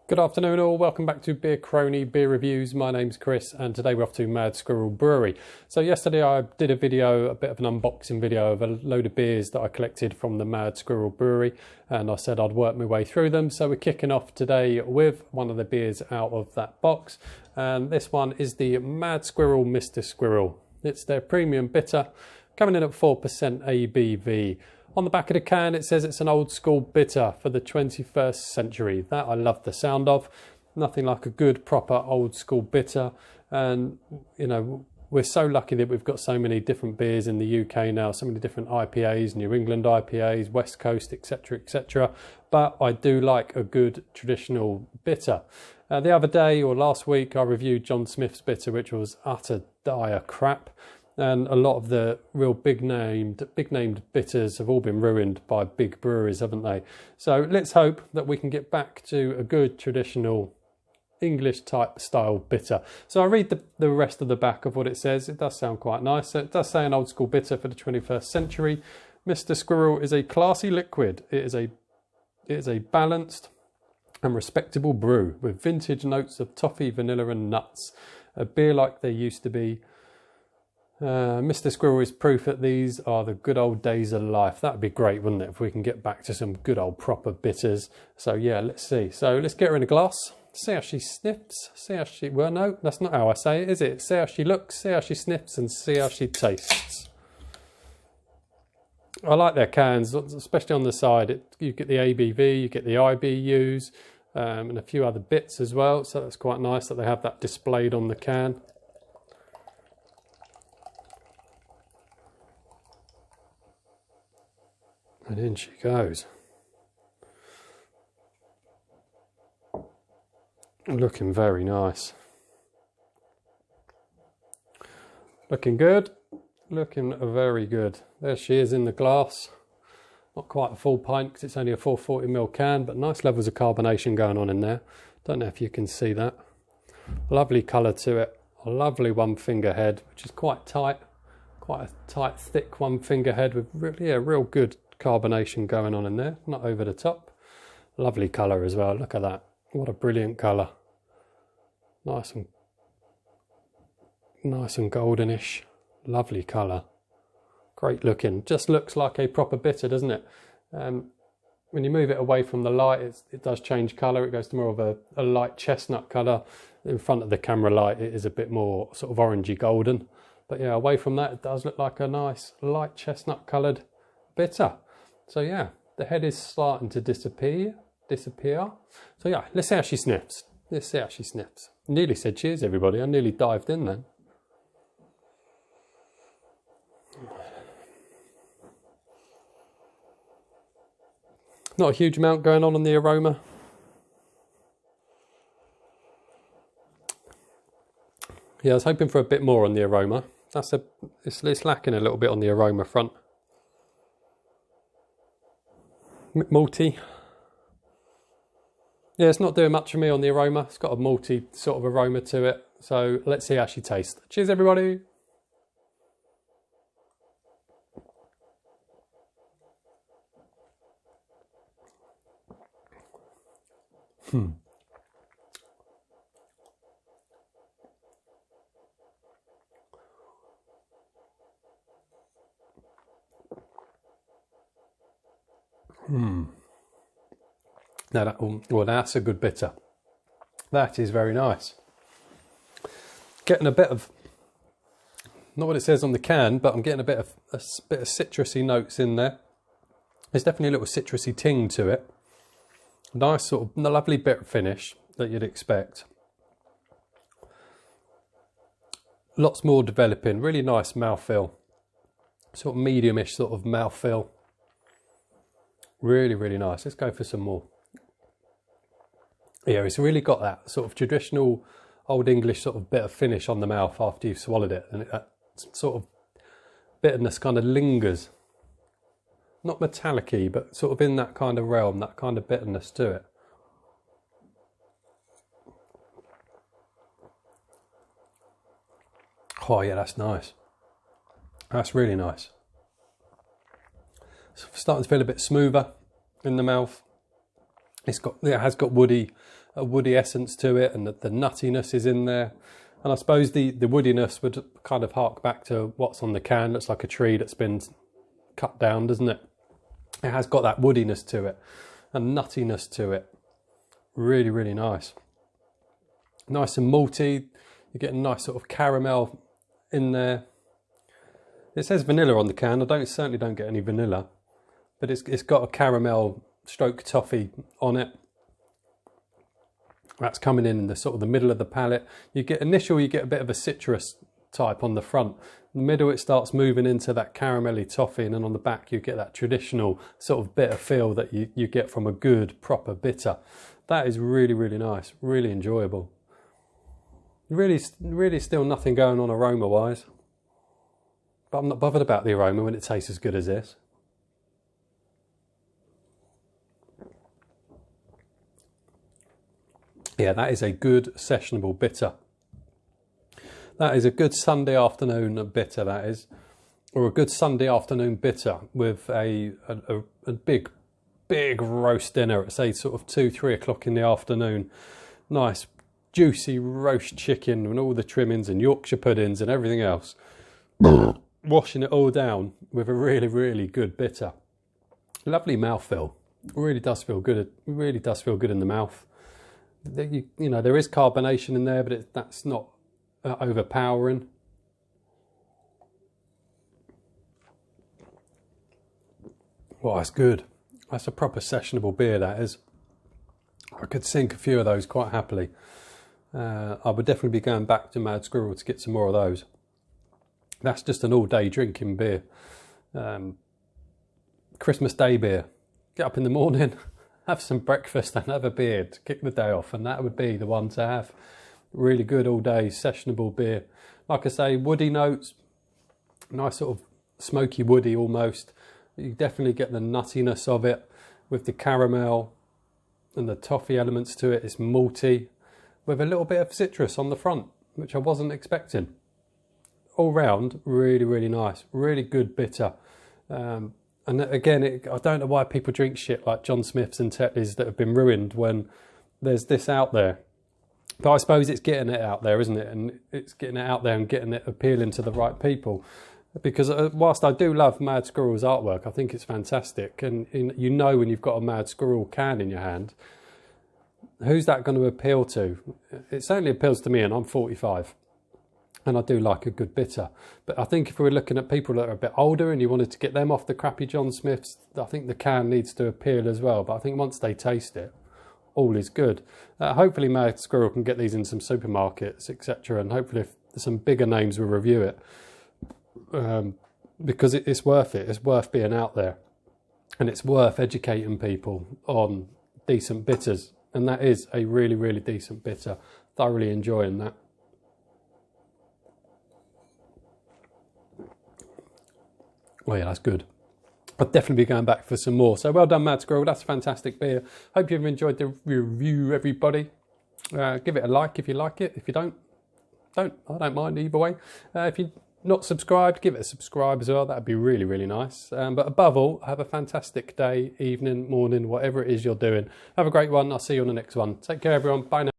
Good afternoon all, welcome back to Beer Crony Beer Reviews. My name's Chris and today we're off to Mad Squirrel Brewery. So yesterday I did a bit of an unboxing video of a load of beers that I collected from the Mad Squirrel Brewery, and I said I'd work my way through them. So we're kicking off today with one of the beers out of that box, and this one is the Mad Squirrel Mr Squirrel. It's their premium bitter, coming in at 4% ABV. On the back of the can it says it's an old school bitter for the 21st century. That I love the sound of. Nothing like a good proper old school bitter. And you know, we're so lucky that we've got so many different beers in the UK now, so many different IPAs, New England IPAs, West Coast, etc, etc. But I do like a good traditional bitter. The other day or last week I reviewed John Smith's bitter, which was utter dire crap. And a lot of the real big named bitters have all been ruined by big breweries, haven't they? So let's hope that we can get back to a good traditional English type style bitter. So I read the rest of the back of what it says. It does sound quite nice. So it does say an old school bitter for the 21st century. Mr Squirrel is a classy liquid. It is a balanced and respectable brew with vintage notes of toffee, vanilla and nuts. A beer like there used to be. Mr Squirrel is proof that these are the good old days of life. That would be great, wouldn't it, if we can get back to some good old proper bitters. So yeah, let's see. So let's get her in a glass. See how she sniffs. See how she... Well, no, that's not how I say it, is it? See how she looks, see how she sniffs, and see how she tastes. I like their cans, especially on the side. You get the ABV, you get the IBUs, and a few other bits as well. So that's quite nice that they have that displayed on the can. And in she goes. Looking very nice. Looking good. Looking very good. There she is in the glass. Not quite a full pint because it's only a 440ml can, but nice levels of carbonation going on in there. Don't know if you can see that. Lovely colour to it. A lovely one finger head, which is quite tight. Quite a tight, thick one finger head with really a real good carbonation going on in there, not over the top. Lovely colour as well, look at that. What a brilliant colour. Nice and goldenish. Lovely colour. Great looking. Just looks like a proper bitter, doesn't it? When you move it away from the light, it does change colour. It goes to more of a light chestnut colour. In front of the camera light, it is a bit more sort of orangey golden. But yeah, away from that, it does look like a nice light chestnut coloured bitter. So yeah, the head is starting to disappear. So yeah, let's see how she sniffs. Let's see how she sniffs. Nearly said cheers, everybody. I nearly dived in then. Not a huge amount going on the aroma. Yeah, I was hoping for a bit more on the aroma. It's lacking a little bit on the aroma front. Malty. Yeah, it's not doing much for me on the aroma. It's got a malty sort of aroma to it. So let's see how she tastes. Cheers, everybody. Now well, that's a good bitter. That is very nice. Getting a bit of, not what it says on the can, but I'm getting a bit of citrusy notes in there. There's definitely a little citrusy ting to it. Nice sort of lovely bitter finish that you'd expect. Lots more developing. Really nice mouthfeel. Sort of medium-ish sort of mouthfeel. Really, really nice. Let's go for some more. Yeah, it's really got that sort of traditional old English sort of bitter finish on the mouth after you've swallowed it. And that sort of bitterness kind of lingers. Not metallic-y, but sort of in that kind of realm, that kind of bitterness to it. Oh yeah, that's nice. That's really nice. It's starting to feel a bit smoother in the mouth. It has got woody a woody essence to it, and the nuttiness is in there. And I suppose the woodiness would kind of hark back to what's on the can. Looks like a tree that's been cut down, doesn't it? It has got that woodiness to it and nuttiness to it. Really, really nice. Nice and malty. You get a nice sort of caramel in there. It says vanilla on the can. I certainly don't get any vanilla, but it's got a caramel stroke toffee on it. That's coming in the sort of the middle of the palate. You get a bit of a citrus type on the front. In the middle, it starts moving into that caramelly toffee, and then on the back, you get that traditional sort of bitter feel that you get from a good proper bitter. That is really, really nice, really enjoyable. Really, really still nothing going on aroma-wise. But I'm not bothered about the aroma when it tastes as good as this. Yeah, that is a good sessionable bitter. That is a good Sunday afternoon bitter, that is. Or a good Sunday afternoon bitter with a big roast dinner at, say, sort of 2-3 o'clock in the afternoon. Nice, juicy roast chicken and all the trimmings and Yorkshire puddings and everything else. Washing it all down with a really, really good bitter. Lovely mouthfeel. Really does feel good. It really does feel good in the mouth. You know, there is carbonation in there, but that's not overpowering. Well, that's good. That's a proper sessionable beer, that is. I could sink a few of those quite happily. I would definitely be going back to Mad Squirrel to get some more of those. That's just an all-day drinking beer. Christmas Day beer. Get up in the morning, have some breakfast and have a beer to kick the day off, and that would be the one to have. Really good all-day sessionable beer. Like I say, woody notes, nice sort of smoky woody almost. You definitely get the nuttiness of it with the caramel and the toffee elements to it. It's malty with a little bit of citrus on the front, which I wasn't expecting. All round, really, really nice. Really good bitter. And again, I don't know why people drink shit like John Smith's and Tetleys that have been ruined when there's this out there. But I suppose it's getting it out there, isn't it? And it's getting it out there and getting it appealing to the right people. Because whilst I do love Mad Squirrel's artwork, I think it's fantastic. And you know when you've got a Mad Squirrel can in your hand, who's that going to appeal to? It certainly appeals to me, and I'm 45. And I do like a good bitter. But I think if we're looking at people that are a bit older and you wanted to get them off the crappy John Smiths, I think the can needs to appeal as well. But I think once they taste it, all is good. Hopefully Mad Squirrel can get these in some supermarkets, etc. And hopefully if some bigger names will review it. Because it's worth it. It's worth being out there. And it's worth educating people on decent bitters. And that is a really, really decent bitter. Thoroughly enjoying that. Well, yeah, that's good. I'll definitely be going back for some more. So well done, Mad Squirrel. That's a fantastic beer. Hope you've enjoyed the review, everybody. Give it a like if you like it. If you don't. I don't mind either way. If you're not subscribed, give it a subscribe as well. That'd be really, really nice. But above all, have a fantastic day, evening, morning, whatever it is you're doing. Have a great one. I'll see you on the next one. Take care, everyone. Bye now.